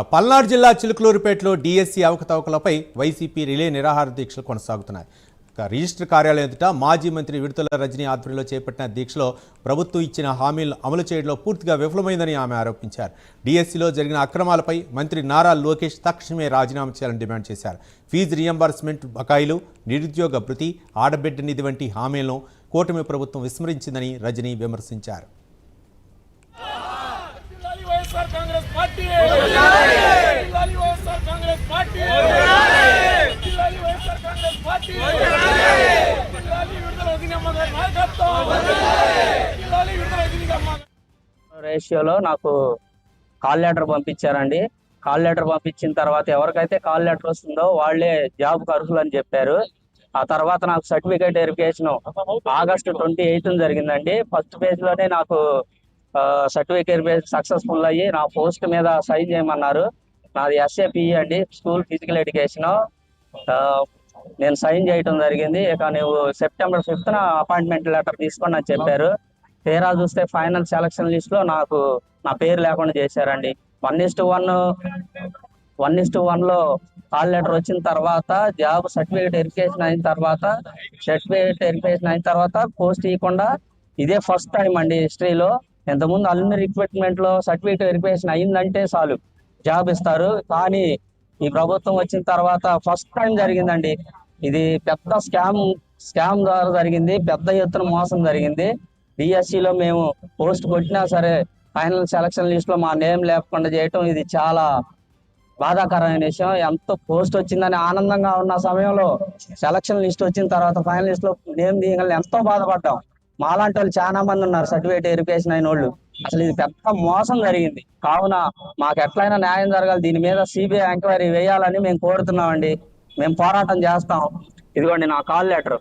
పల్నాడు జిల్లా చిలుకలూరుపేటలో DSC అవకతవకలపై YCP relay నిరాహార దీక్షలు కొనసాగుతున్నాయి. రిజిస్టర్ కార్యాలయం ఎదుట మాజీ మంత్రి విడుదల రజనీ ఆధ్వర్యంలో చేపట్టిన దీక్షలో ప్రభుత్వం ఇచ్చిన హామీలను అమలు చేయడంలో పూర్తిగా విఫలమైందని ఆమె ఆరోపించారు. డిఎస్సిలో జరిగిన అక్రమాలపై మంత్రి నారా లోకేష్ తక్షణమే రాజీనామా చేయాలని డిమాండ్ చేశారు. ఫీజు రియంబర్స్మెంట్ బకాయిలు, నిరుద్యోగ భృతి, ఆడబిడ్డ నిధి వంటి హామీలను కూటమి ప్రభుత్వం విస్మరించిందని రజనీ విమర్శించారు. రేషియోలో నాకు కాల్ లెటర్ పంపించారండి. కాల్ లెటర్ పంపించిన తర్వాత ఎవరికైతే కాల్ లెటర్ వస్తుందో వాళ్ళే జాబ్ అర్హులు అని చెప్పారు. ఆ తర్వాత నాకు సర్టిఫికేట్ వెరిఫికేషన్ ఆగస్టు 28 జరిగిందండి. ఫస్ట్ పేజ్ లోనే నాకు సర్టిఫికేట్ సక్సెస్ఫుల్ అయ్యి నా పోస్ట్ మీద సైన్ చేయమన్నారు. నాది SAPE అండి, స్కూల్ ఫిజికల్ ఎడ్యుకేషన్. నేను సైన్ చేయటం జరిగింది. ఇక నువ్వు సెప్టెంబర్ 5న అపాయింట్మెంట్ లెటర్ తీసుకొని అని చెప్పారు. తీరా చూస్తే ఫైనల్ సెలక్షన్ లిస్ట్ లో నాకు నా పేరు లేకుండా చేశారండి. 1:1 లో కాల్ లెటర్ వచ్చిన తర్వాత జాబ్ సర్టిఫికేట్ వెరిఫికేషన్ అయిన తర్వాత పోస్ట్ ఇవ్వకుండా ఇదే ఫస్ట్ టైం అండి హిస్టరీలో. ఇంతకుముందు అన్ని రిక్రూట్మెంట్ లో సర్టిఫికేట్ వెరిఫికేషన్ అయిందంటే చాలు జాబ్ ఇస్తారు. కానీ ఈ ప్రభుత్వం వచ్చిన తర్వాత ఫస్ట్ టైం జరిగిందండి. ఇది పెద్ద స్కామ్ ద్వారా జరిగింది. పెద్ద ఎత్తున మోసం జరిగింది. డిఎస్సిలో మేము పోస్ట్ కొట్టినా సరే ఫైనల్ సెలక్షన్ లిస్ట్ లో మా నేమ్ లేకుండా చేయటం ఇది చాలా బాధాకరమైన విషయం. ఎంతో పోస్ట్ వచ్చిందని ఆనందంగా ఉన్న సమయంలో సెలక్షన్ లిస్ట్ వచ్చిన తర్వాత ఫైనల్ లిస్ట్ లో నేమ్ తీయగలని ఎంతో బాధపడ్డాం. మాలాంటి వాళ్ళు చాలా మంది ఉన్నారు సర్టిఫికేట్ వెరిఫికేషన్ అయిన వాళ్ళు. అసలు ఇది పెద్ద మోసం జరిగింది. కావున మాకు ఎట్లయినా న్యాయం జరగాలి. దీని మీద సిబిఐ ఎంక్వైరీ వేయాలని మేము కోరుతున్నామండి. మేము పోరాటం చేస్తాం. ఇదిగోండి నా కాల్ లెటర్.